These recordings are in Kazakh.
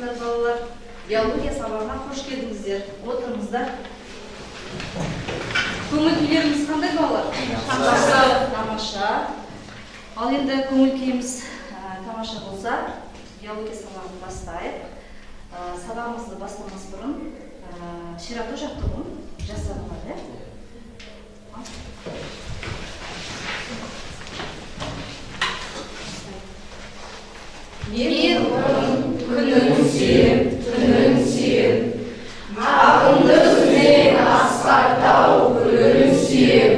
армысыздар балалар? Биология сабағына қош келдіңіздер. Отырыңыздар. Көңіл күйлеріңіз қандай балалар? Тамаша. Ал енді көңіл күйіміз тамаша болса, биология сабағын бастайық. Сабағымызды бастамас бұрын ширату жаттығуын жасап алайық. Мен күнің сен, ағынды өзен асқар тау гүлін сен.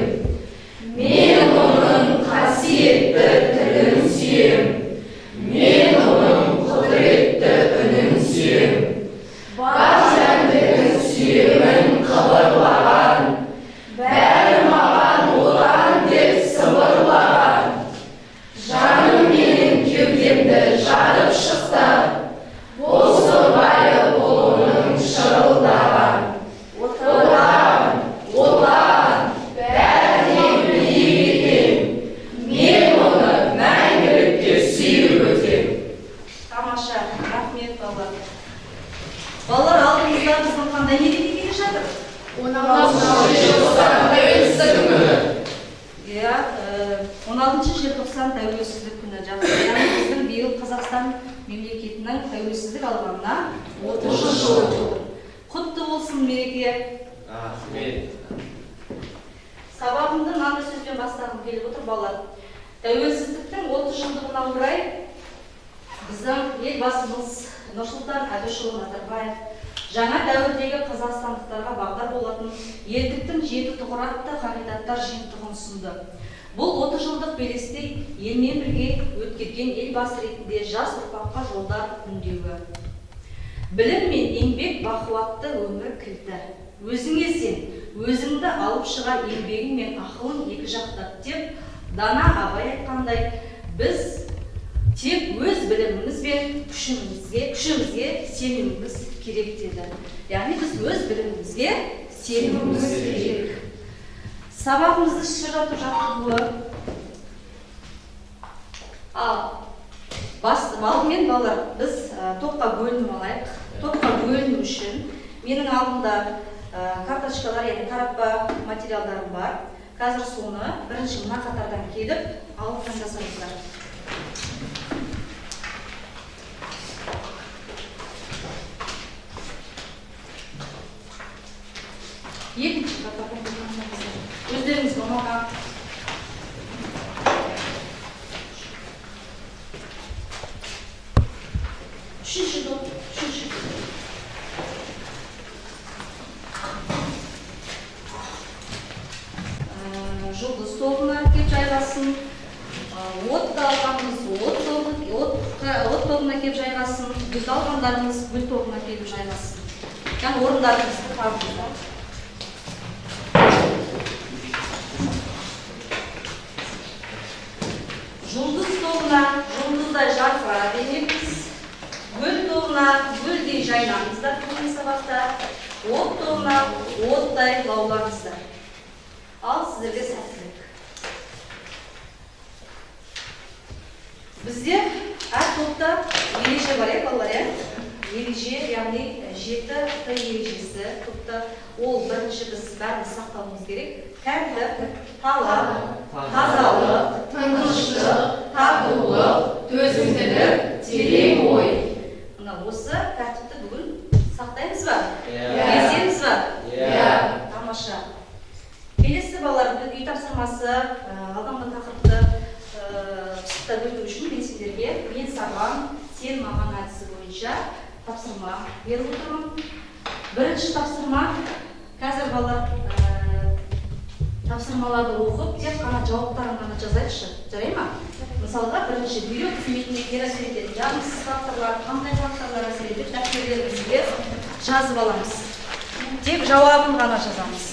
Мен оның қасиетті тілін сен, мен оның құдіретті үнін сен. Бар жәндігін сүйемін қыбырлаған, бәрі маған отан деп сыбырлаған. Жаным менің кеудемді жарып шықты, бозторғайы бұлының шырылдаған. Отан, бәрінен биік екен, мен оны мәңгілікке сүйіп өтем. Тамаша, рахмет балалар. Балалар, алдыңызда біздің қандай мереке келе жатыр? 16 желтоқсан тәуелсіздік күні. 16 желтоқсан тәуелсіздік күні жатыр. Яғни біздің биыл Қазақстан мемлекетінің тәуелсіздік алғанына 30 жыл отыр. Құтты болсын мереке. Рахмет. Сабағымды мынандай сөзбен бастағым келіп отыр балалар. Тәуелсіздіктің 30 жылдығына орай біздің елбасымыз Нұрсұлтан Әбішұлы Назарбаев жаңа дәуірдегі қазақстандықтарға бағдар болатын елдіктің 7 тұғыры атты қағидаттар жиынтығын ұсынды. Бұл 30 жылдық белесте елмен бірге өткерген елбасы ретінде жас ұрпаққа жолдар үндеуі. Білім мен еңбек бақуатты өмір кілті. Өзіңе сен, өзіңді алып шыға еңбегің мен ақылың екі жақтап деп, дана Абай айтқандай, біз тек өз біліміміз бен күшімізге сенуіміз керек деді. Яғни біз өз білімімізге сенуіміз керек. Сабағымызды ширату жаттығуы. Алдымен балалар, біз топқа бөлініп алайық. Топқа бөліну үшін менің алдымда карточкалар, яғни таратпа материалдарым бар. Қазір соны бірінші мына қатардан келіп алып таңдасаңыздар. Екінші қатардан өздеріңіз ұнаған. Үшінші топ. Жұлдыз тобына кеп жайғасын. Отты алғанымыз от тобына кеп жайғасын. Гүл алғандарымыз гүл тобына келіп жайғасын. Яғни орындарыңызды табыңыздар. Жұлдыз тобына жұлдыздай жарқыра демекпіз. Гүл тобына гүлдей жайнаңыздар бүгінгі сабақта. От тобына оттай лаулаңыздар. Ал сіздерге сәттілік. Бізде әр топта ереже бар, балалар. Ереже, яғни 7 ережесі топта. Ол бірінші біз бәрін сақтауымыз керек. Тәртіп, талап, тазалық, тыныштық, татулық, төзімділік, терең ой. Мына осы тәртіпті бүгін сақтаймыз ба? Кеземіз ба? Тамаша. Келесі балалар, үй тапсырмасы, алдыңғы тақырыпты пысықта бөлу үшін мен сендерге мен саған, сен маған әдісі бойынша тапсырма беріп отырмын. Бірінші тапсырма, қазір балалар тапсырмаларды оқып, тек қана жауаптарын ғана жазайықшы. Жарай ма? Мысалға, бірінші бүйрек қызметіне кері әсер етеді. Жағымсыз факторлар, қандай факторлар әсер етіп, дәптертерімізге жазып аламыз. Тек жауабын ғана жазамыз.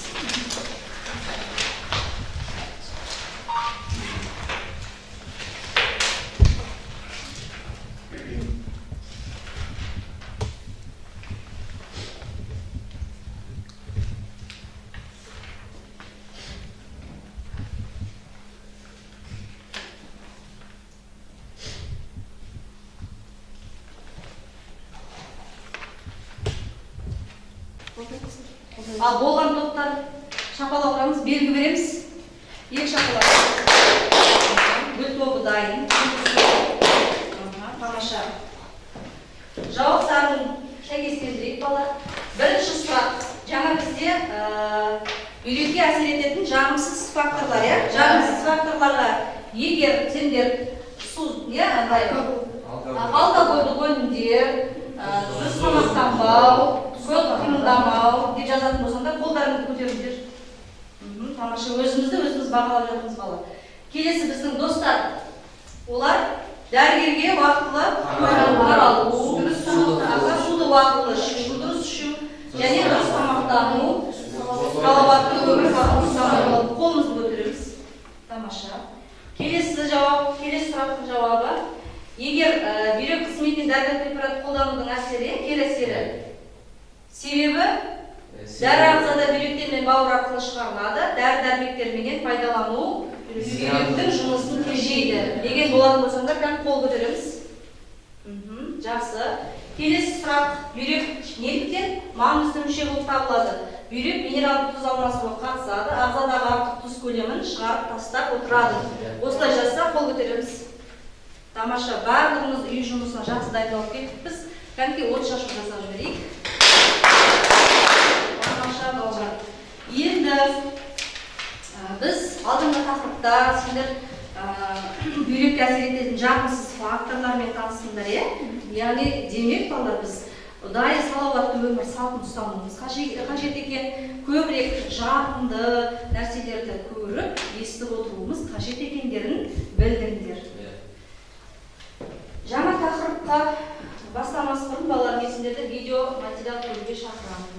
Ал болған топтар шапалақ ұрамыз, белгі береміз. 2 шапалақ. Гүл тобы дайын. Тамаша. Жауаптарын сәйкестендірейік балалар. Бірінші сұрақ. Жаңа бізде бүйрекке әсер ететін жағымсыз факторлар, иә? Жағымсыз факторларға егер сендер су, иә, алкогольдік өнімдер, дұрыс тамақтанбау, көп қимылдамау деп жазатын болсаңдар, қолдарыңды көтеріңдер. Тамаша, өзіміз бағалап жатырмыз бала. Келесі біздің достар, олар дәрігерге уақытылы қаралу, дұрыс тамақтану, суды уақытылы ішу, дұрыс ішу, және дұрыс тамақтану, салауатты өмір салтын ұстану. Қолымызды көтереміз. Тамаша. Келесі сұрақтың жауабы. Егер бүйрек қызметінен дәрі препарат қолданудың әсері, кері әсері. Себебі дәрі ағзада бүйректер мен бауыр арқылы шығарылады. Дәрі-дәрмектерменен пайдалану бүйректің жұмысын тежейді. Деген болатын болсаңдар, қол көтереміз. Жақсы. Келесі сұрақ. Бүйрек неліктен маңызды мүше болып табылады? Бүйрек минералды тұз алмасуға қатысады, ағзадағы артық тұз көлемін шығарып тастап отырады. Осылай жазса, қол көтереміз. Тамаша, барлығымыз үй жұмысына жақсы дайындалып кеттік. Кәнекей от шашу жасап жіберейік. Тамаша, балалар. Енді біз алдыңғы тақырыпта сендер бүйрекке әсер ететін жағымсыз факторлармен таныстыңдар, иә? Яғни демек балалар, біз ұдайы салауатты өмір салтын ұстануымыз қажет екен. Көбірек жағымды нәрселерді көріп, естіп отыруымыз қажет екендерін білдіңдер. Жаңа тақырыпқа бастамас бұрын балалар, мен сендерді видео материал көруге шақырамын.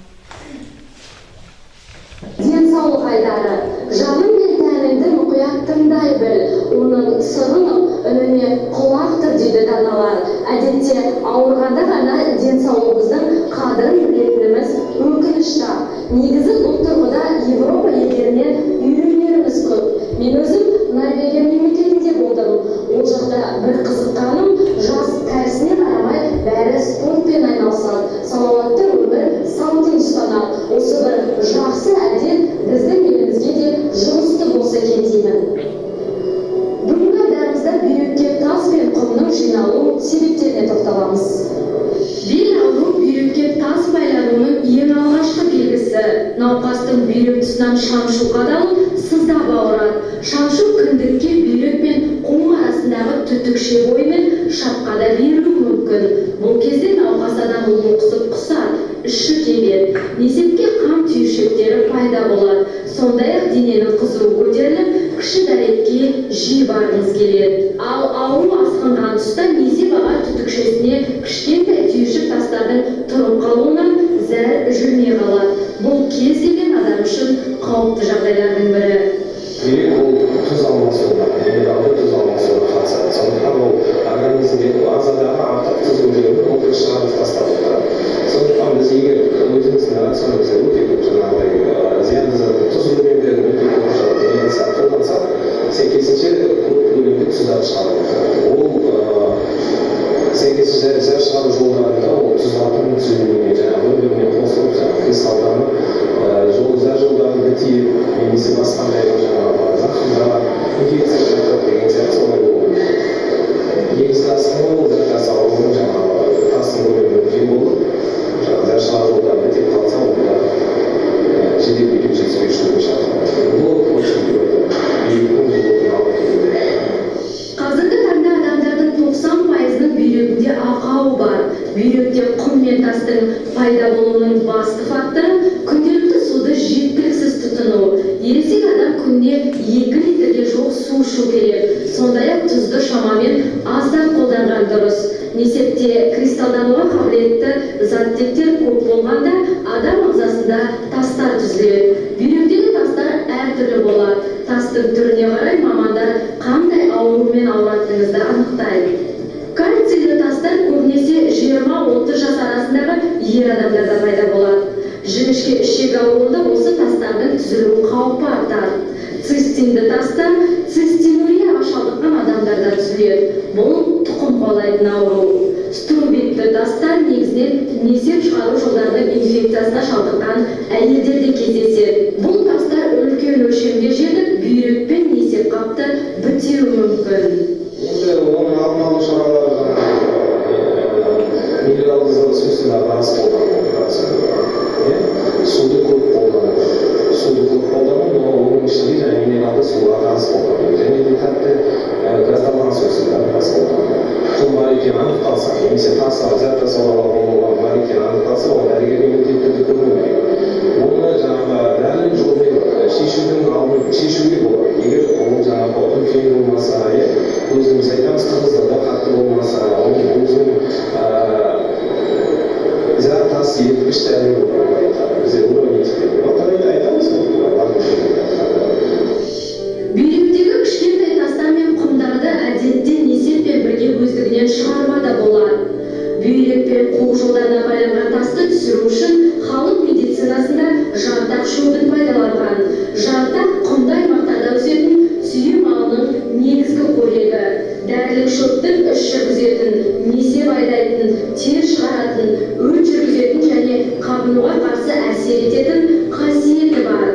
Денсаулық айдары. Жаным мен тәніңді мұқият тыңдай біл. Оның сырын үніне құлақ тұр дейді даналар. Әдетте ауырғанда ғана денсаулығымыздың қадірін білетініміз өкінішті. Негізі бұл тұрғыда Европа елдерінен үйренеріміз көп. Мен өзім Норвегия мемлекетінде болдым. Ол жақта бір қызыққаным, жас кәрісіне қарамай бәрі спортпен айналысады. Салауатты өмір салтын ұстанады. Осы бір жақсы әдет біздің елімізге де жұмысты болса екен деймін. Бүгінгі дәрімізде бүйрекке тас пен құмның жиналу себептеріне тоқталамыз. Бел ауру бүйрекке тас байлануының ең алғашқы белгісі. Науқастың бүйрек тұсынан шаншу қадалып, сыздап ауырады. Шаншу кіндікке бүйрек пен қуық арасындағы түтікше бойымен шапқада берілуі мүмкін. Бұл кезде науқас адам лоқсып құсады, іші кебеді, несепке қан түйіршектері пайда болады. Сондай-ақ дененің қызуы көтеріліп, кіші дәретке жиі барғыңыз келеді. Ал ауру асқынған тұста несеп аға түтікшесіне кішкентай түйіршік тастардың тұрып қалуынан зәр жүрмей қалады. Бұл кез келген адам үшін қауіпті жағдайлардың бірі. Бүйрек ол тұз алмасуына, минералды тұз алмасуына қатысады. Сондықтан ол организмдегі ағзадағы артық тұз өнімдерін ол шығарып тастап отырады. Сондықтан біз егер өзіміздің рационымызда өте көп жаңағыдай зиянды затты тұз өнімдерін өте көп қолдансақ, сәйкесінше көп көлемде тұздар шығарып отырады. Ол сәйкесінше зәр шығару жолдарында ол тұздардың түзілуіне жаңағы бір-біріне қосылып кристалданып зәр жолдарын бітейіп, немесе басқандай жаңағы зақымдалар, инфекция жасап деген сияқты солай болуы. Негізгі асқыны ол зәр жасалуының жаңағы тастың көлемі үлкен болып, зәр шығару жолдары бітеп қалса, онда жедел бүйрек жетіспеушілігі шақырады. Бұл очень Қазіргі таңда адамдардың 90%-ның бүйрегінде ақау бар. Бүйректе құм мен тастың пайда болуының басты факторы күнделікті суды жеткіліксіз тұтыну. Ересек адам күнде 2 литрге жоқ су ішу керек. Сондай-ақ тұзды шамамен аздап қолданған дұрыс. Несепте кристалдануға қабілетті заттектер көп болғанда адам ағзасында тастар түзіледі. Бүйректегі тастар әртүрлі болады. Тастың түріне қарай мамандар қандай аурумен ауыратыныңызды анықтайды. Кальцийлі тастар көбінесе 20-30 жас арасындағы ер адамдарда пайда болады. Жіңішке ішек ауруында осы тастардың түзілу қаупі артады. Цистинді тастар цистинурияға шалдыққан адамдарда түзіледі. Бұл тұқым қуалайтын ауру. Струбитті тастар негізінен несеп шығару жолдарының инфекциясы инфекциясына шалдыққан әйелдерде кездеседі. Бұл тастар үлкен өлшемге жетіп, бүйрекпен несеп қапты бітеуі мүмкін. Енді оның алдын алу шаралары минералды сусындар аз қолдану, суды көп қолдану, оның ішінде және минералды сулар аз қолдану, және де тәтті газдалған сусындар аз қолдану. Бұл бар екені анықталса, немесе тасқа зат жасаулар болуға бар екені анықталса, ол дәрігерге міндетті көру керек. Оны жаңағы дәрілік жолмен шешуге болады. Егер ол жаңағы үлкен болмаса, өзіміз айтамыз тығыздығы қатты болмаса, оның өзінің зат тас еріткіш дәрілік болады. Бізде уровнитикте айтамыз. Бүйректегі кішкентай тастар мен құмдарды әдетте несеппен бірге өздігінен шығаруға да болады. Бүйрек пен қуық жолдарына байланған тасты түсіру үшін халық медицинасында жантақ шөбін пайдаланған. Жантақ құмды аймақтарда өсетін сүйем малының негізгі қорегі. Дәрілік шөптің іш жүргізетін, несеп айдайтын, тер шығаратын, өт жүргізетін және қабынуға қарсы әсер ететін қасиеті бар.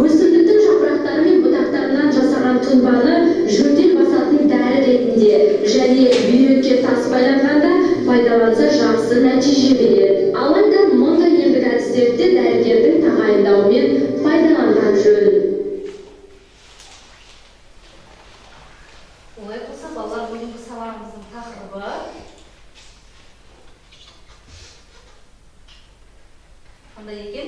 Өсімдіктің жапырақтары мен бұтақтарынан жасаған тұнбаны жөтел басатын дәрі ретінде және бүйрекке тас байланғанда пайдаланса жақсы нәтиже береді. Алайда мұндай емдік әдістерді дәрігердің тағайындауымен пайдаланған жөн. Олай болса, балалар бүгінгі сабағымыздың тақырыбы қандай екен?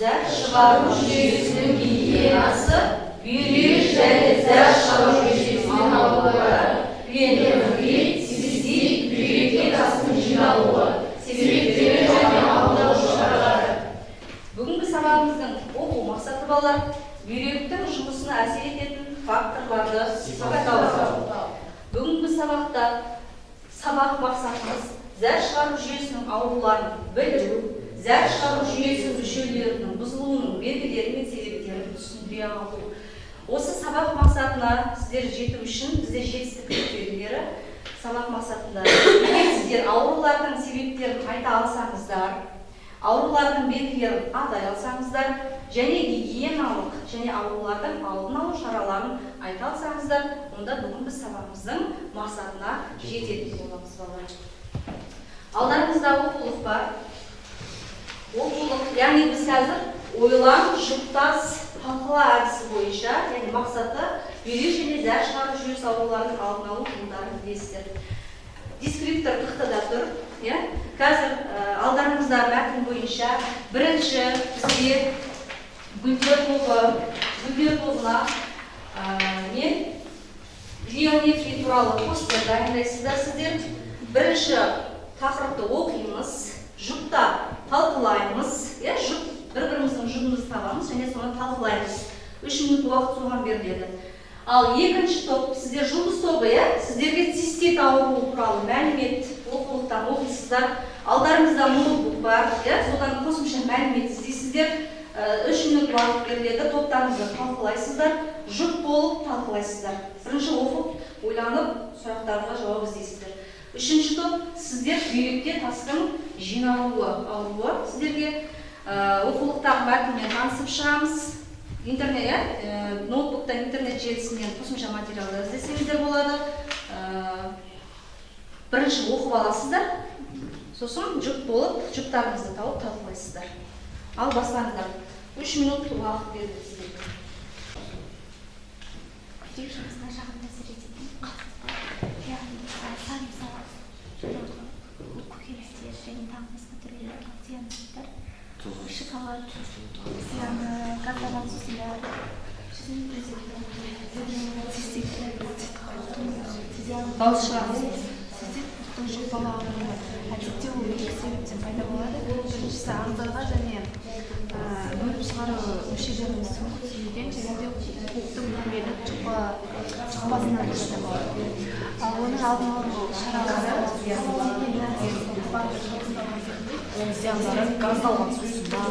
Зәр шығару жүйесінің гигиенасы, бүйрек және зәр шығару жүйесінің аурулары, венерит, цистит, бүйрекке тастың жиналуы, себептері және алдын алу шаралары. Бүгінгі сабағымыздың оқу мақсаты балалар бүйректің жұмысына әсер ететін факторларды сипаттау. Бүгінгі сабақта сабақ мақсатымыз зәр шығару жүйесінің ауруларын білу, зәр шығару жүйесі мүшелерінің бұзылуының белгілері мен себептерін түсіндіре алу. Осы сабақ мақсатына сіздер жету үшін бізде жетістік белгілері сабақ мақсатында. Егер сіздер аурулардың себептерін айта алсаңыздар, аурулардың белгілерін атай алсаңыздар, және гигиеналық және аурулардың алдын алу шараларын айта алсаңыздар, онда бүгін біз сабағымыздың мақсатына жететін боламыз балалар. Алдарыңызда оқулық бар. Оқулық, яғни біз қазір ойлан, жұптас, талқыла әдісі бойынша, яғни мақсаты бүйрек және зәр шығару жүйесі аурулардың алдын алу жолдарын білесіздер. Дескриптор тақтада тұр. Қазір алдарыңызда мәтін бойынша бірінші бізге гүлдер тобына бионефрий туралы постер дайындайсыздар сіздер. Бірінші тақырыпты оқимыз, жұпта талқылаймыз, бір-біріміздің жұбымызды табамыз және соны талқылаймыз. 3 минут уақыт соған беріледі. Ал екінші топ, сіздер жұлдыз тобы, сіздерге цистит ауруы туралы мәлімет оқулықтан оқисыздар. Алдарыңызда ноутбук бар, содан қосымша мәлімет іздейсіздер. 3 минут уақыт беріледі, топтарыңызды талқылайсыздар, жұп болып талқылайсыздар. Бірінші оқып, ойланып, сұрақтарға жауап іздейсіздер. Үшінші топ, сіздер бүйректе тастың жиналуы ауруы. Сіздерге оқулықтағы мәтінмен танысып шығамыз. Ноутбукта интернет желісінен қосымша материалды іздесеңіздер болады. Бірінші оқып аласыздар, сосын жұп болып, жұптарыңызды тауып талқылайсыздар. Ал бастаңыздар. 3 минут уақыт беріледі сіздерге. бүйрек жұмысына жағымды әсер ететін қатыстар, яғни сарымсақ, көкөністер және тағы басқа түрлері зиянсыздар, шоколад, газдалған сусындар, дауыс шығарыңыз. циститтің жұқпалауы әдетте ол екі себептен пайда болады. Біріншісі ағзаға және бөліп шығару мүшелерінің суық тиюден және де қуықтың көмелі жұқпасынан пайда болады. Оның алдын алу шаралары зияндары газдалған сусындар,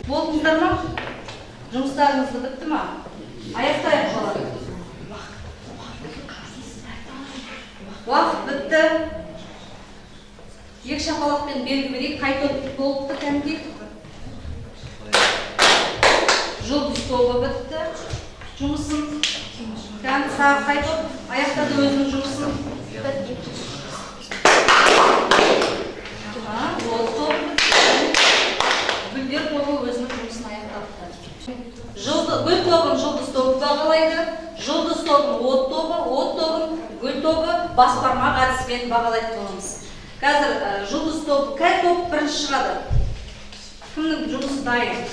болдыңыздар ма? жұмыстарыңызды бітті ма? Аяқтайық қалады. Уақыт бітті. Екі шапалақпен белгі берейік. Қай топ болыпты кәнекей? Жұлдыз тобы бітті. Жұмысын. Кәнекей сағы қай топ? Аяқтады өзінің жұмысын. Ол тобы бітті. Гүлдер тобы өзінің жұмысын аяқтапты. Гүл тобын жұлдыз тобы бағалайды. Жұлдыз тобын от тобын гүл тобы бас бармақ әдіспен бағалайды тобымыз. Қазір жұлдыз тобы қай топ бірінші шығады? Кімнің жұмысы дайын?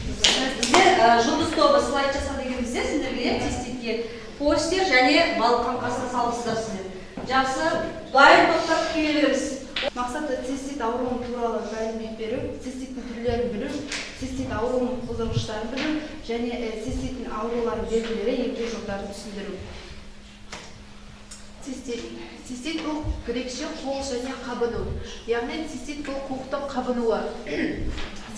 Біздер жұлдыз тобы слайд жаса дегенімізде сендерге теститке постер және балық қаңқасын салыпсыздар сіздер. Жақсы, дайын топтар келе береміз. Мақсаты цистит ауруының туралы мәлімет беру, циститтің түрлерін білу, цистит ауруының қоздырғыштарын білу және циститтің ауруларын белгілері, емдеу жолдарын түсіндіру. Цистит бұл грекше қол және қабыну. Яғни цистит бұл қуықтың қабынуы.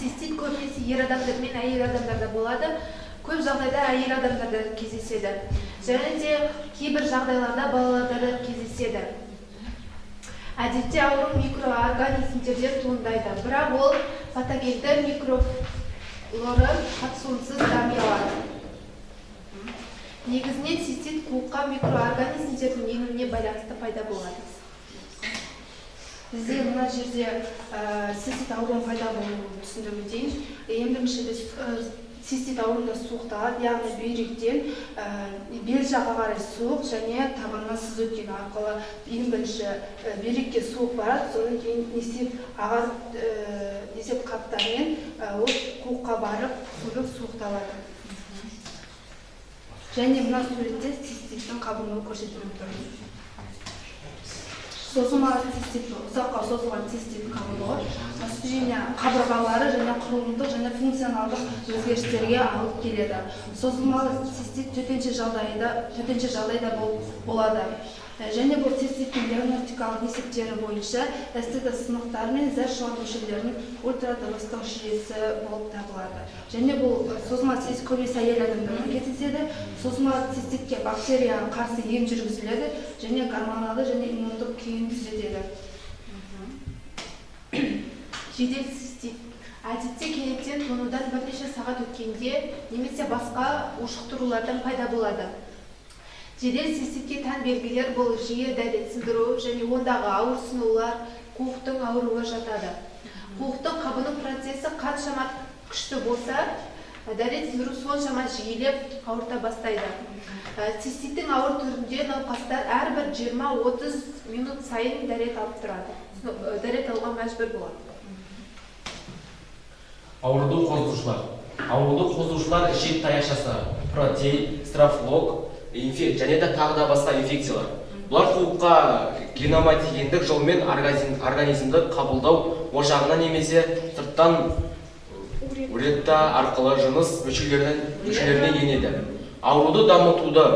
Цистит көбінесе ер адамдар мен әйел адамдарда болады. Көп жағдайда әйел адамдарда кездеседі. Және де кейбір жағдайларда балаларда да кездеседі. Әдетте ауру микроорганизмдерден туындайды, бірақ ол патогенді микрофлора қатысуынсыз дами алады. Негізінен цистит қуыққа микроорганизмдердің енуіне байланысты пайда болады. Бізде мына жерде цистит ауруының пайда болуын түсіндіріп өтейін. Ең бірінші біз цистит ауруында суықталады, яғни бүйректен бел жағаға қарай суық және табаннан сыз өткені арқылы ең бірінші бүйрекке суық барады, содан кейін несеп қаптармен ол қуыққа барып суықталады. Және мына суретте циститтің қабынуы көрсетіліп тұр. Созылмалы цистит, ұзаққа созылған циститтің қабынуы сүйене қабырғалары және құрылымдық және функционалдық өзгерістерге алып келеді. Созылмалы цистит төтенше жағдайда болады. Және бұл циститтің диагностикалық есептері бойынша эстета сынықтары мен зәр шығару мүшелерінің ультрадыбыстық жүйесі болып табылады. Және бұл созылмалы цистит көбінесе әйел адамдарда кездеседі. Созылмалы циститке бактерияға қарсы ем жүргізіледі және гормоналды және иммундық күйін түзетеді. Жедел цистит. Әдетте кенеттен тонудан бірнеше сағат өткенде немесе басқа ушықтырулардан пайда болады. Жедел циститке тән белгілер бұл жиі дәрет сындыру және ондағы ауырсынулар, қуықтың ауруы жатады. Қуықтың қабыну процесі қаншама күшті болса, дәрет сындыру соншама жиілеп ауырта бастайды. Циститтің ауыр түрінде науқастар әрбір 20-30 минут сайын дәрет алып тұрады. Дәрет алуға мәжбүр болады. Ауруды қоздырушылар. Ауруды қоздырушылар ішек таяқшасы, протеин, стафилококк, және де тағы да басқа инфекциялар. Бұлар қуыққа геноматогендік жолмен организмді қабылдау ошағына немесе сырттан уретта арқылы жыныс мүшелеріне енеді. Ауруды дамытуды,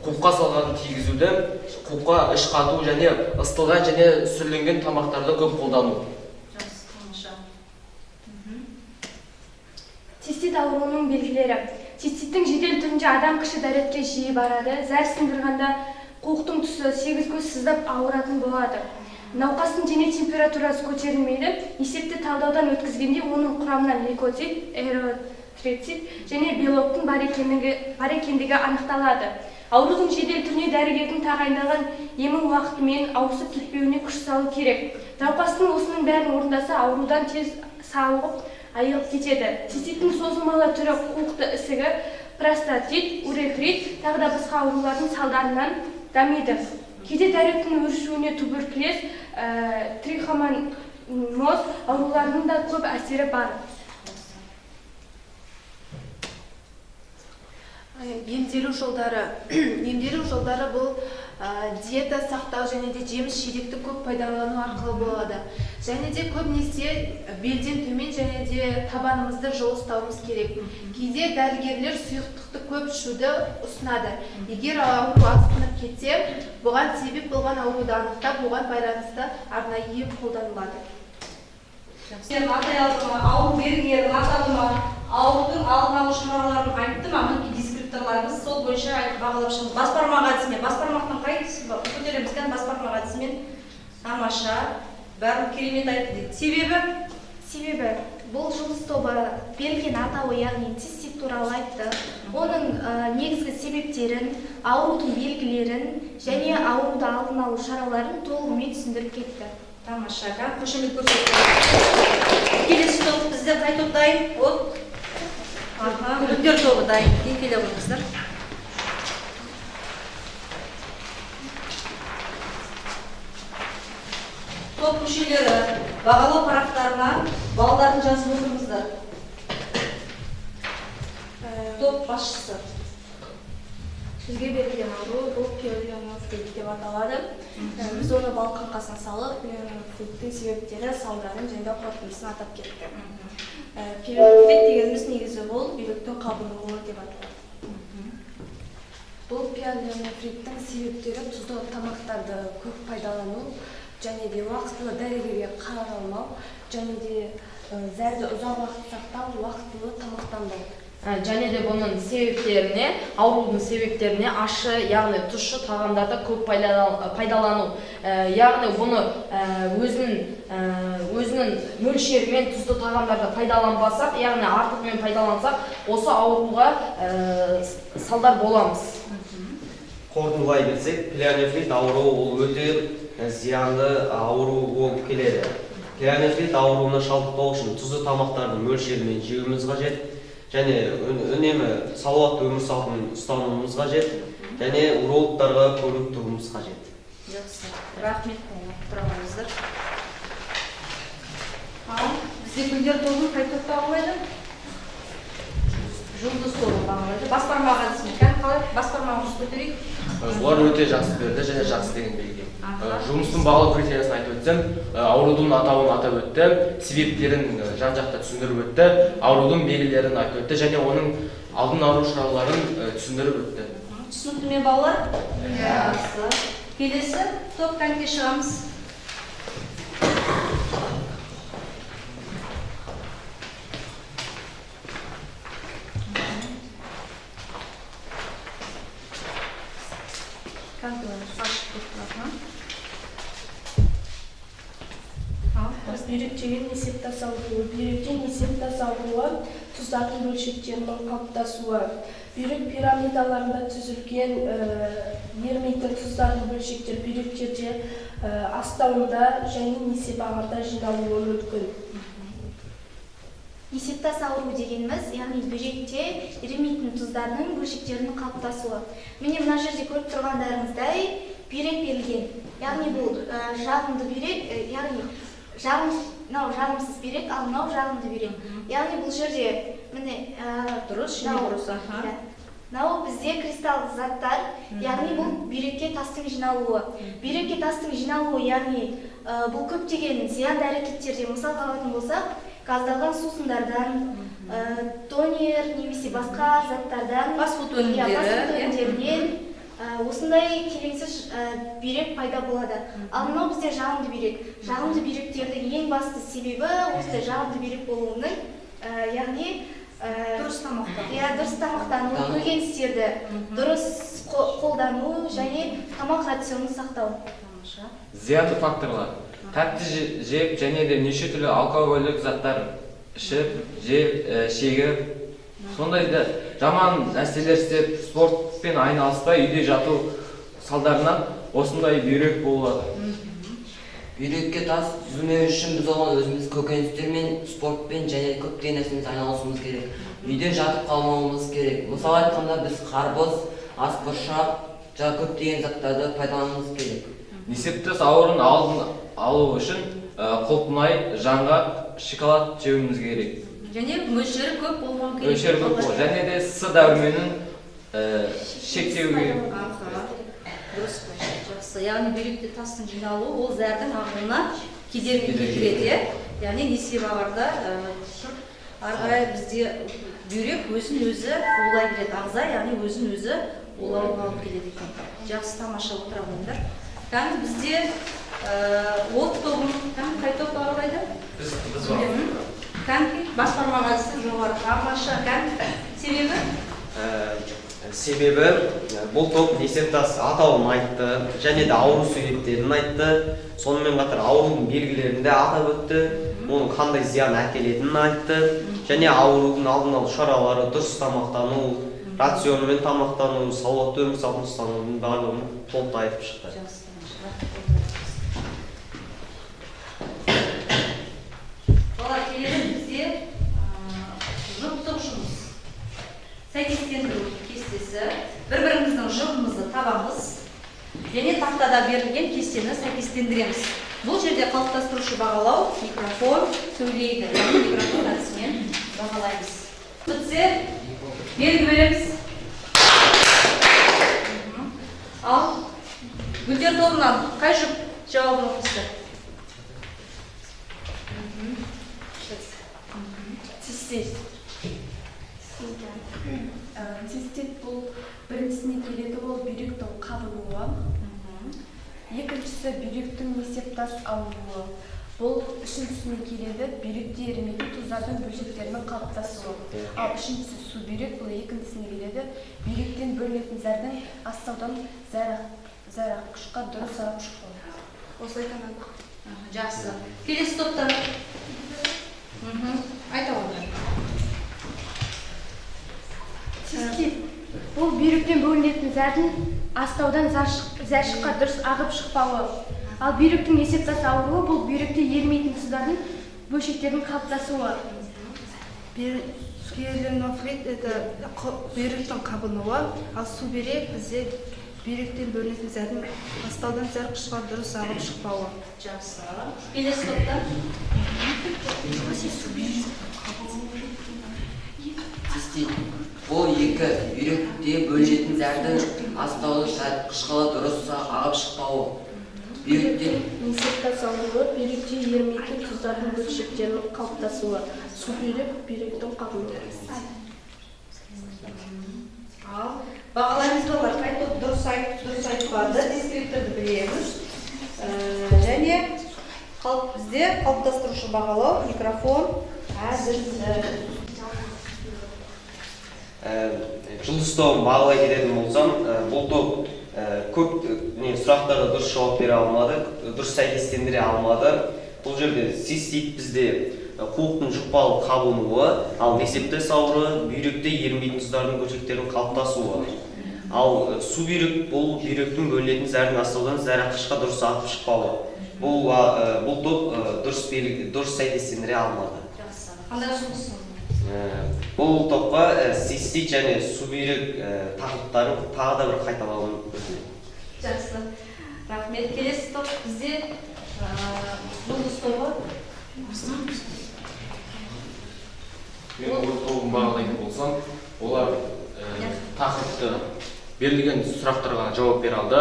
қуыққа салғанын тигізуді, қуыққа іш қату және ыстылған және сүрленген тамақтарды көп қолдану. Цистит ауруының белгілері. Циститтің жедел түрінде адам кіші дәретке жиі барады. Зәр сындырғанда қуықтың түсі, сегіз көз сыздап ауыратын болады. Науқастың дене температурасы көтерілмейді. Есепті талдаудан өткізгенде оның құрамынан лейкоцит, эритроцит және белоктың бар екендігі анықталады. Аурудың жедел түріне дәрігердің тағайындаған емін уақытымен ауысып кетпеуіне күш салу керек. Науқастың осының бәрін орындаса аурудан тез сауығып айығып кетеді. Циститтің созылмалы түрі қуықты ісігі, простатит, урефрит, тағы да басқа аурулардың салдарынан дамиды. Кейде дәреттің өршуіне туберкулез, трихомоноз ауруларының да көп әсері бар. Емделу жолдары бұл диета сақтау және де жеміс-жидекті көп пайдалану арқылы болады. Және де көбінесе белден төмен және де табанымызды жылы ұстауымыз керек. Кейде дәрігерлер сұйықтықты көп ішуді ұсынады. Егер ауру асқынып кетсе, бұған себеп болған ауруды анықтап, бұған байланысты арнайы ем қолданылады. Сен атай алдыма, ауыр белгілерін атадыма, аурудың алдын алу шараларын айттым, мінекей дискрипторларымыз сол бойынша бағалап шығамыз. Бас бармақ әдісімен, бас бармақтың қайсысы көтереміз екен, бас бармақ әдісімен тамаша, бәрін керемет айтты дейді. Себебі бұл жұлдыз тобы берілген атауы, яғни цистит туралы айтты. Оның негізгі себептерін, аурудың белгілерін және ауруды алдын алу шараларын толығымен түсіндіріп кетті. Тамаша, қошемет көрсетті. Келесі топ бізде қай топ дайын? От. Үміткер тобы дайын. Келе қойыңыздар. Топ мүшелері бағалау парақтарына балдарын жазып отырыңыздар. Топ басшысы. Бізге берілген ауру бұл пиелонефрит деп аталады. Біз оны балық қаңқасына салып, пиелонефриттің себептері, салдарын және қорытындысын атап кетті. Пиелонефрит дегеніміз негізі бұл бүйректің қабынуы деп аталады. Бұл пиелонефриттің себептері тұзды тамақтарды көп пайдалану, және де уақытылы дәрігерге қаралмау, және де зәрді ұзақ уақыт сақтау, уақытылы тамақтанбау. Және де бұның себептеріне, аурудың себептеріне ащы, яғни тұщы тағамдарды көп пайдалану. Яғни бұны өзінің мөлшерімен тұзды тағамдарды пайдаланбасақ, яғни артығымен пайдалансақ, осы ауруға салдар боламыз. Қорытындылай келсек, пиелонефрит ауруы ол өте зиянды ауру болып келеді. Пиелонефрит ауруына шалдықпау үшін тұзды тамақтарды мөлшерімен жеуіміз қажет. Және үнемі салауатты өмір салтын ұстануымыз қажет, және урологтарға көріп тұруымыз қажет. Жақсы. Рахмет, тұрғаныңыздар. Бізде күндер тобын қай топта бағалайды? Жұлдыз тобын бағалайды. Бас бармақ әдісімен қалай? Бас бармағымыз көтерейік. Олар өте жақсы берді және жақсы деген белгі. Жұмыстың бағалау критериясын айтып өтсем, аурудың атауын атап өтті, себептерін жан-жақта түсіндіріп өтті, аурудың белгілерін айтып өтті және оның алдын алу шараларын түсіндіріп өтті. Түсінікті ме балалар? Жақсы. Келесі топ коньке шығамыз. Бүйректегі несеп тасалуы. Бүйректе несеп тасалуы тұздардың бөлшектерінің қалыптасуы. Бүйрек пирамидаларында түзілген ерімейтін тұздардың бөлшектер бүйректерде астауында және несеп ағарда жиналуы мүмкін. Несептас ауру дегеніміз, яғни бүйректе ерімейтін тұздардың бөлшектерінің қалыптасуы. Міне мына жерде көріп тұрғандарыңыздай бүйрек берілген. Яғни бұл жағымды бүйрек, яғни жағымсыз бүйрек, ал мынау жағымды бүйрек. Яғни бұл жерде міне дұрыс, мынау бізде кристалл заттар, яғни бұл бүйрекке тастың жиналуы. Бүйрекке тастың жиналуы, яғни бұл көптеген зиянды әрекеттерде мысал алатын болсақ, газдалған сусындардан, тонер немесе басқа заттардан, фастфуд өнімдерінен осындай келеңсіз бүйрек пайда болады. Ал мынау бізде жағымды бүйрек. Жағымды бүйректердің ең басты себебі осындай жағымды бүйрек болуының, яғни дұрыс тамақтану. Дұрыс тамақтану, көкөністерді дұрыс қолдану және тамақ рационын сақтау. Зиянды факторлар. Тәтті жеп және де неше түрлі алкогольдік заттар ішіп, шегіп, сондай да жаман нәрселер істеп, спортпен айналыспай үйде жату салдарынан осындай бүйрек болады. Бүйрекке тас түзілмеу үшін біз оған өзіміз көкөністермен, спортпен және көптеген нәрсемен айналысуымыз керек. Үйде жатып қалмауымыз керек. Мысалы айтқанда біз қарбыз, асбұршақ, көптеген заттарды пайдалануымыз керек. Несептас аурудың алдын алу үшін құлпынай, жаңғақ, шоколад жеуіміз керек. Және мөлшері көп болмау керек. Мөлшері көп болмау. Және де С дәруменін шектеуге. Дұрыс, жақсы. Яғни бүйректе тастың жиналуы ол зәрдің ағуына кедергі келтіреді. Яғни несеп ағарда ары қарай бізде бүйрек өзін өзі улай береді. Ағза, яғни өзін өзі улауға алып келеді екен. Жақсы, тамаша отыра қойыңдар. Кәні бізде от тобын, қай топ бағалайды? Біз кәмпит басқармаға түсіп жоғары тамаша кәмпит. Себебі бұл топ есептас атауын айтты, және де ауру себептерін айтты, сонымен қатар аурудың белгілерін де атап өтті, оның қандай зиян әкелетінін айтты, және аурудың алдын алу шаралары, дұрыс тамақтану, рационымен тамақтану, салауатты өмір салтын ұстанудың барлығын толықтай айтып шықты. Бала келеді бізде жұптық жұмыс. Сәйкестендіру кестесі. Бір-біріміздің жұбымызды табамыз. Және тақтада берілген кестені сәйкестендіреміз. Бұл жерде қалыптастырушы бағалау микрофон сөйлейді. Микрофон әдісімен бағалаймыз. Бітсе, белгі береміз. Ал, гүлдер тобынан қай жұп жауабын оқысты? Цистит. Цистит бұл біріншісіне келеді, ол бүйректің қабынуы. Екіншісі бүйректің несептас ауруы. Бұл үшіншісіне келеді, бүйректе ерімейтін тұздардың бөлшектерінің қалыптасуы. Ал үшіншісі су бүйрек, бұл екіншісіне келеді, бүйректен бөлінетін зәрдің астаудан зәр аққышқа дұрыс ағып шықпау. Осылай танады. Жақсы. Келесі топтар. Айта олар. Цистит. Бұл бүйректен бөлінетін зәрдің астаудан зәр шыққа дұрыс ағып шықпауы. Ал бүйректің несептас ауруы бұл бүйректе ерімейтін тұздардың бөлшектерінің қалыптасуы. Пиелонофрит это бүйректің қабынуы, ал су бүйрек бізде бүйректен бөлінетін зәрдің астаудан зәр қышқа дұрыс ағып шықпауы. Жақсы. Келесі топтар. Цистит. Бұл екі бүйректе бөлінетін зәрдің астауы қышқалы дұрыс ағып шықпауы. Бүйректен несептас ауруы, бүйректе ерімейтін тұздардың бөлшектерінің қалыптасуы. Су бүйрек, бүйректің қабынуы. Ал, бағалаймыз олар қай топ дұрыс айтпады, дискрипторды білеміз. Және бізде қалыптастырушы бағалау, микрофон, әзір. Жұлдыз тобын бағалай кететін болсам, бұл топ көп сұрақтарға дұрыс жауап бере алмады, дұрыс сәйкестендіре алмады. Бұл жерде цистит бізде қуықтың жұқпалы қабынуы, ал несептас ауруы бүйректе ерімейтін тұздардың бөлшектерінің қалыптасуы. Ал су бүйрек бұл бүйректің бөлінетін зәрдің астаудан зәр аққышқа дұрыс ағып шықпауы. Бұл топ дұрыс сәйкестендіре алмады. Қандай ұсынысың? Бұл топқа цистит және су бүйрек тақырыптарын тағы да бір қайталауын өтінемін. Жақсы. Рахмет. Келесі топ бізде жұлдыз тобы. Мен бұл тобын бағалайтын болсам, олар тақырыпты берілген сұрақтарға жауап бере алды.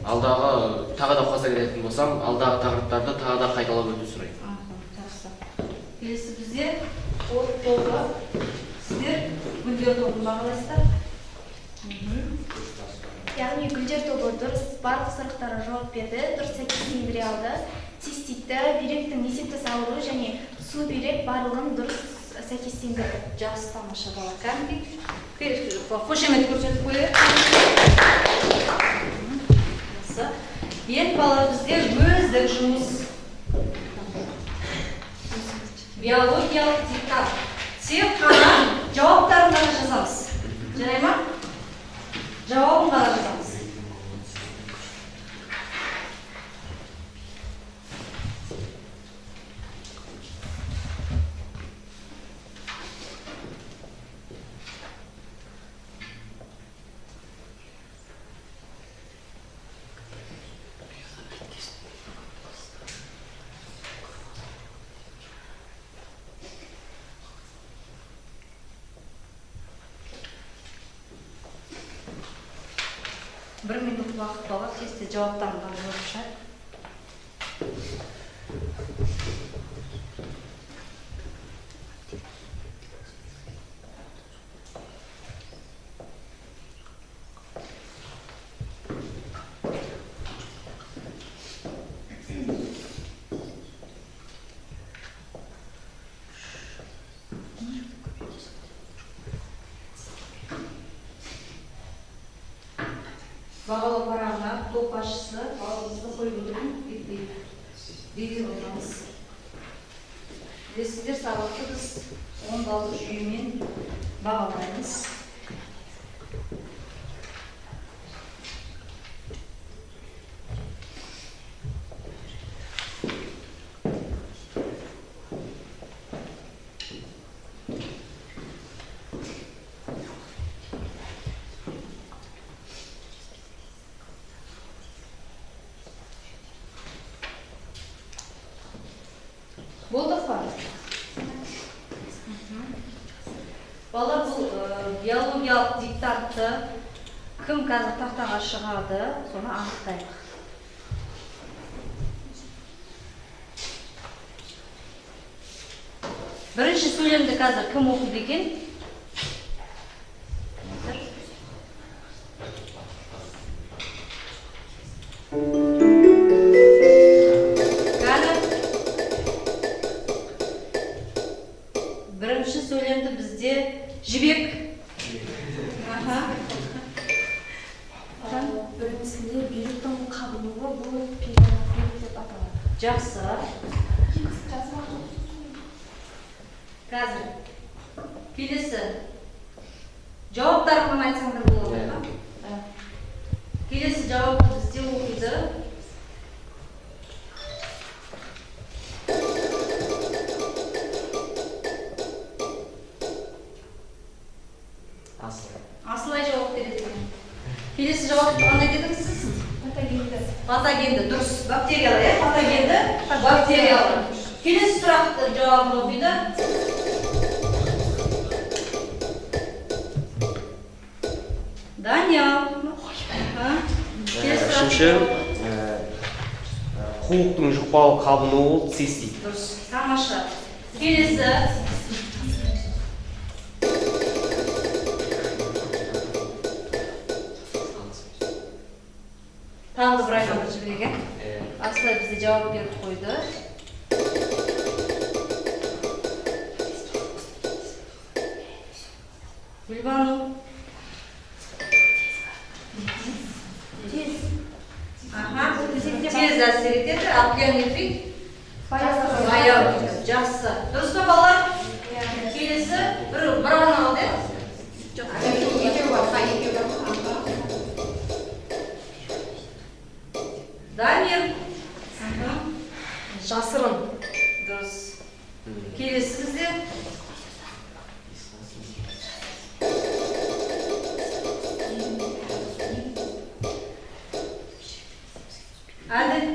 Алдағы тағы да қоса кететін болсам, алдағы тақырыптарды тағы да қайталап өту сұраймын. Жақсы. Келесі бізде от тобы. Сіздер гүлдер тобын бағалайсыздар. Яғни гүлдер тобы дұрыс барлық сұрақтарға жауап берді, дұрыс сәйкестендіре алды. Циститті, бүйректің несептас ауруы және су бүйрек барлығын дұрыс сәйкестендірді. Жақсы, тамаша бала. Кәмпит. Қошемет көрсетіп қойып. Жақсы. Енді бала бізде өздік жұмыс. Биологиялық диктант. Тек қана жауаптарын ғана жазамыз. Жарай ма? Жауабын ғана жазамыз. Бір минут уақыт бала, тезде жауаптарын ғана жазып. бағалау парағына топ басшысы балаларымызды қойып отырмын. Беріп отырамыз. Білесіздер, сабақты біз 10 балдық жүйемен бағалаймыз. Болдық па? Балалар, бұл биологиялық диктантты кім қазір тақтаға шығады, соны анықтайық. Бірінші сөйлемді қазір кім оқиды екен? Бірінші сөйлемді бізде жібек. Біріншісінде бүйректің қабынуы бұл пиелонефрит деп аталады. Жақсы. Қазір келесі жауаптарын айтсаңдар болады ма? Келесі жауапты бізде оқиды. Асылай жауап береді. Келесі жауапты қандай дедіңіз сіз? Патогенді. Патогенді, дұрыс. Бактериялы, патогенді, бактериялы. Келесі сұрақты жауабын оқиды. Даниял. Үшінші, қуықтың жұқпалы қабынуы ол цистит. Дұрыс. Тамаша. Келесі. Тағы бір айтады жіберген. Асылай бізде жауап беріп қойды. Гүлбану. Тез әсер етеді, ал пиелонефрит баяу. Жақсы. Дұрыс па балалар? Келесі бір ғана алды. Дамир. Жасырын. Дұрыс. Келесі бізде. Әділ.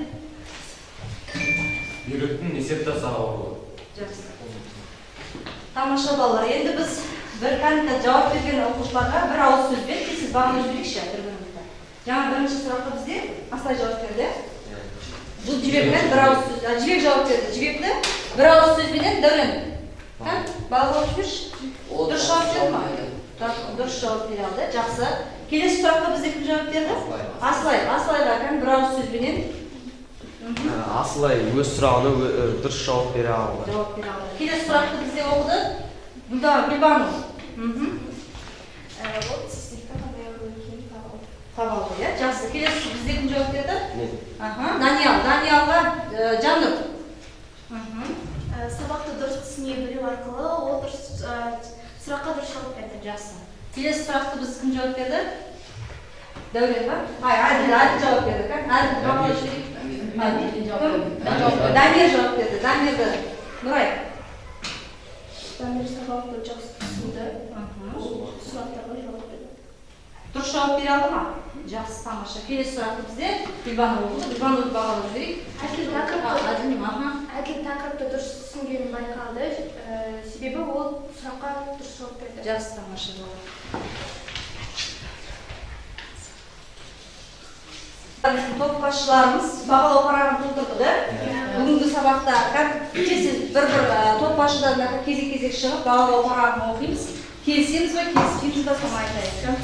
Бүйректің несептасы ауруы. Жақсы. Тамаша балалар, енді біз бір кандидат жауап берген оқушыларға бір ауыз сөзбен сіз бағынып жіберейікші бір-бірімізді. Жаңа бірінші сұраққа бізде Асылай жауап берді. Бұл жібекпен бір ауыз сөз, жібек жауап берді. Жібекті бір ауыз сөзбенен Дәурен. Бағалап жіберші. Дұрыс жауап берді ма? Дұрыс жауап бере алды. Жақсы. Келесі сұраққа бізде кім жауап берді? Асылай. Асылайға кән бір ауыз сөзбенен Асылай өз сұрағына дұрыс жауап бере алды. Жауап бере алды. Келесі сұрақты бізде оқыды. Гүлбану. Ол циститті қандай ауру екенін таба алды, иә? Жақсы. Келесі бізде кім жауап берді? Даниял. Даниялға Жаннұр. Сабақты дұрыс түсіне білу арқылы ол сұраққа дұрыс жауап берді. Жақсы. Келесі сұрақты біз кім жауап берді? Дәурен ба? Әділ жауап берді. Әділ бағалап жіберейік. Дамир жауап берді. Дамирді Нұрай. Дамир сабақты жақсы түсінді. Сұрақтарға жауап берді. Дұрыс жауап бере алды ма? Жақсы, тамаша. Келесі сұрақты бізде Гүлбану оқыды. Гүлбануды бағалап жіберейік. Әділ тақырыпты дұрыс түсінгенін байқалды. Себебі ол сұраққа дұрыс жауап берді. Жақсы, тамаша болады. Топ басшыларымыз бағалау парағын толтырды. Бүгінгі сабақта сіз бір-бір топ басшыдан кезек-кезек шығып бағалау парағын оқимыз. Келісеміз ба, келіспейміз ба, соны айтайық.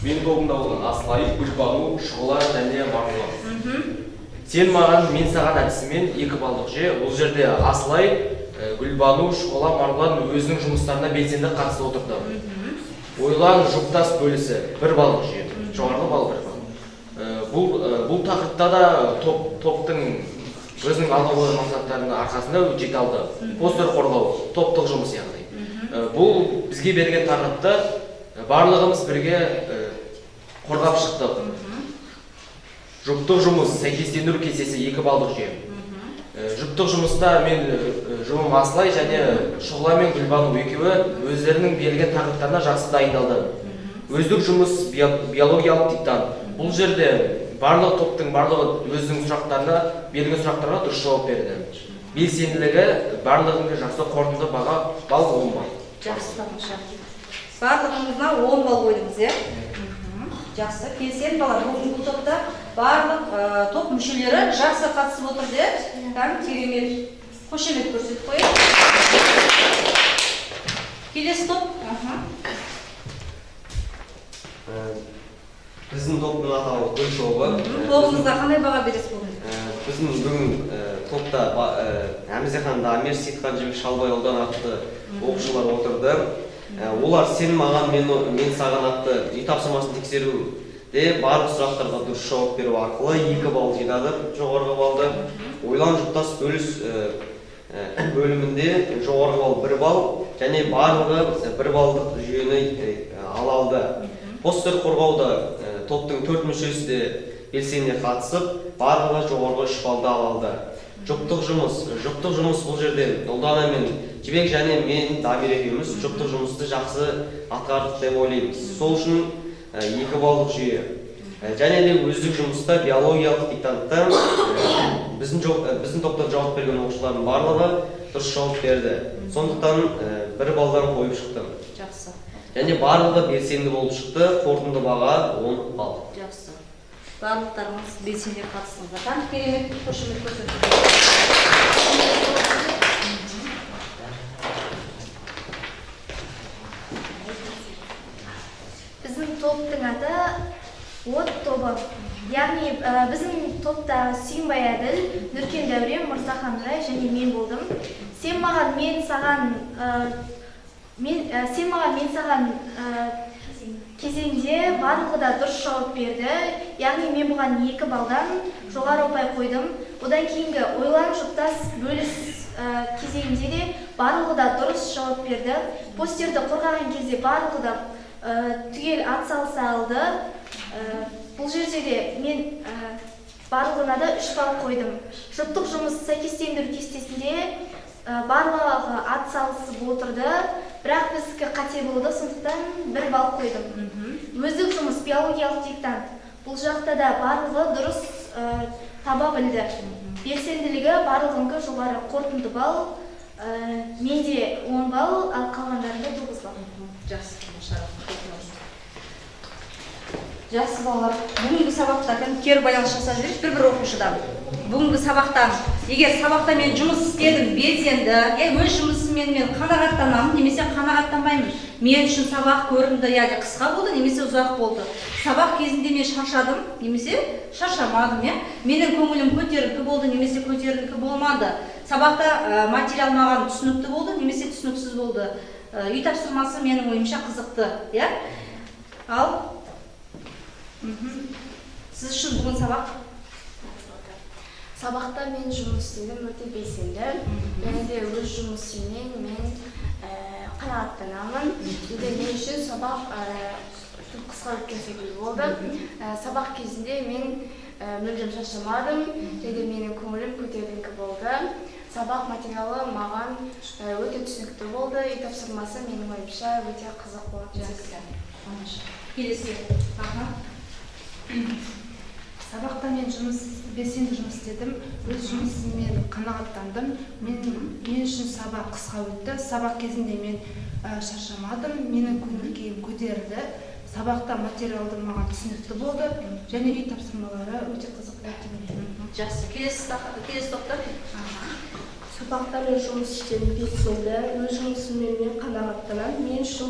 Менің тобымда болған Асылай, Гүлбану, Шұғыла және Марғұлан. Сен маған, мен саған әдісімен 2 балдық же. Бұл жерде Асылай, Гүлбану, Шұғыла, Марғұлан өзінің жұмыстарына белсенді қатысып отырды. Ойлан жұптас бөлісі 1 балдық же. жоғарғы балл 1 балл. Бұл тақырыпта да топтың өзінің алға қойған мақсаттарының арқасында жете алды. Постер қорғау, топтық жұмыс яғни. Бұл бізге берген тақырыпты барлығымыз бірге қорғап шықтық. Жұптық жұмыс, сәйкестендіру кестесі 2 балдық жүйе. Жұптық жұмыста мен жұмым Асылай және Шұғыла мен Гүлбану екеуі өздерінің берілген тақырыптарына жақсы дайындалды. Өздік жұмыс биологиялық диктант. Бұл жерде барлық топтың барлығы өзінің сұрақтарына, берілген сұрақтарға дұрыс жауап берді. Белсенділігі барлығында жақсы қорытынды баға балл 10 балл. Жақсы, тамаша. Барлығыңызға 10 балл қойдыңыз, Жақсы, келсен балар, бүгінгі топта барлық топ мүшелері жақсы қатысып отырды. Керемет, қошемет көрсетіп қойып. Келесі топ. Біздің топтың атауы Гүл шоуы. Тобыңызға қандай баға бересіз бүгін? Біздің бүгін топта Әмзехан Дамир, Сейітхан Жібек Шалбай аудан атты оқушылар отырды. Олар сен маған, мен саған атты үй тапсырмасын тексеруде барлық сұрақтарға дұрыс жауап беру арқылы 2 балл жинады, жоғарғы балды. Ойлан жұптас бөліс бөлімінде жоғарғы балл 1 балл және барлығы 1 балдық жүйені ала алды. Постер қорғауда топтың 4 мүшесі де белсене қатысып, барлығы жоғарғы 3 балды ала алды. Жұптық жұмыс бұл жерде Ұлдана мен Жібек және мен Дамир екеуміз жұптық жұмысты жақсы атқардық деп ойлаймыз. Сол үшін 2 балдық жүйе. Және де өздік жұмыста биологиялық диктантта біздің топта жауап берген оқушылардың барлығы дұрыс жауап берді. Сондықтан 1 балдан қойып шықтым. Жақсы. Және барлығы белсенді болып шықты, қорытынды баға 10 балл. Жақсы. Барлықтарыңыз белсенді қатыстыңыздар. Керемет, қошемет көрсетіңіздер. Біздің топтың аты от тобы. Яғни біздің топта Сүйінбай Әділ, Нұркен Дәурен, Мырзахан Нұрай және мен болдым. Сен маған, мен саған кезеңде барлығы да дұрыс жауап берді. Яғни мен бұған 2 балдан жоғары ұпай қойдым. Одан кейінгі ойлан жұптас бөліс кезеңінде де барлығы да дұрыс жауап берді. Постерді қорғаған кезде барлығы да түгел атсалыса алды. Бұл жерде де мен барлығына да 3 балл қойдым. Жұптық жұмыс сәйкестендіру кестесінде барлығы атсалысып отырды. Бірақ біздікі қате болды, сондықтан 1 балл қойдым. Өздік жұмыс биологиялық диктант. Бұл жақта да барлығы дұрыс таба білді. Белсенділігі барлығыңғы жоғары, қорытынды балл. Менде 10 балл, ал қалғандарында 9 балл. Жақсы, жақсы балалар, бүгінгі сабақта кері байланыс жасап жүрейік бір оқушыдан. Бүгінгі сабақтан, егер сабақта мен жұмыс істедім, белсенді, өз жұмысымен мен қанағаттанамын, немесе қанағаттанбаймын. Мен үшін сабақ көрінді, яғни қысқа болды, немесе ұзақ болды. Сабақ кезінде мен шаршадым, немесе шаршамадым, менің көңілім көтеріңкі болды, немесе көтеріңкі болмады. Сабақта материал маған түсінікті болды, немесе түсініксіз болды. Үй тапсырмасы менің ойымша қызықты, Ал сіз үшін бүгін сабақ? Сабақта мен жұмыс істедім, өте белсенді. Және де өз жұмысыммен мен қанағаттанамын. Мен үшін сабақ қысқа өткен секілді болды. Сабақ кезінде мен мүлдем шаршамадым, және менің көңілім көтеріңкі болды. Сабақ материалы маған өте түсінікті болды. Үй тапсырмасы менің ойымша өте қызық болады. Келесі. Сабақта мен белсенді жұмыс істедім, өз жұмысыммен қанағаттандым. Мен үшін сабақ қысқа өтті. Сабақ кезінде мен шаршамадым, менің көңіл-күйім көтерілді. Сабақта материалдар маған түсінікті болды, және үй тапсырмалары өте қызық болды. Жақсы, келесі топта. Сабақта мен жұмыс істедім, белсенді, өз жұмысыммен мен қанағаттанамын. Мен үшін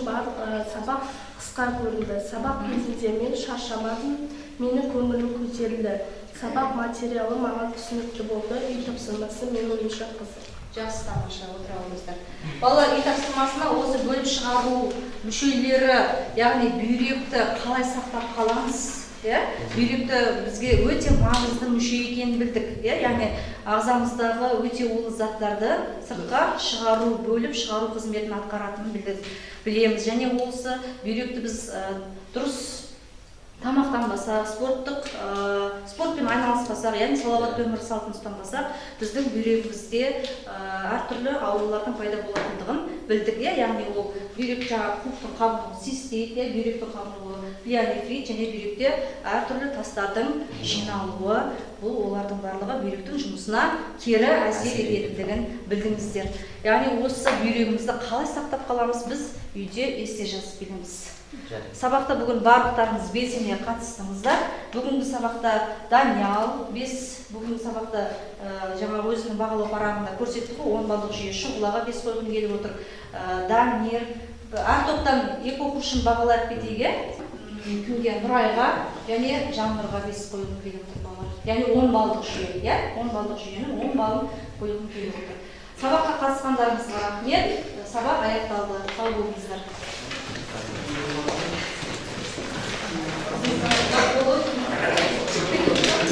сабақ қысқа көрінді. Сабақ кезінде мен шаршамадым, менің көңілім көтерілді. Сабақ материалы маған түсінікті болды. Үй тапсырмасы менің ойымша қызық. Жақсы, тамаша, отыра алыңыздар. Балалар, үй тапсырмасына осы бөліп шығару мүшелері, яғни бүйректі қалай сақтап қаламыз? Бүйректі бізге өте маңызды мүше екенін білдік. Яғни ағзамыздағы өте улы заттарды сыртқа шығару, бөліп шығару қызметін атқаратынын білеміз. Және осы бүйректі біз дұрыс тамақтанбасақ, спортпен айналыспасақ, яғни салауатты өмір салтын ұстанбасақ, біздің бүйрегімізде әртүрлі аурулардың пайда болатындығын білдік. Яғни ол бүйрек қуықтың қабынуы, цистит, бүйректің қабынуы, плионефрит және бүйректе әртүрлі тастардың жиналуы, бұл олардың барлығы бүйректің жұмысына кері әсер ететіндігін білдіңіздер. Яғни осы бүйрегімізді қалай сақтап қаламыз, біз үйде есте жазып келеміз. Сабақта бүгін барлықтарыңыз белсене қатыстыңыздар. Бүгінгі сабақта Даниял 5, бүгінгі сабақта жаңа өзінің бағалау парағында көрсеттік қой, 10 балдық жүйе шұғылаға 5 қойғым келіп отыр. Дамир, әр топтан 2 оқушыны бағалайық кетейге, кімге Нұрайға және Жаңнұрға 5 қойғым келіп отыр балалар. Яғни 10 балдық жүйе, 10 балдық жүйенің 10 балын қойғым келіп отыр. Сабаққа қатысқандарыңызға рахмет. Сабақ аяқталды. Сау болыңыздар.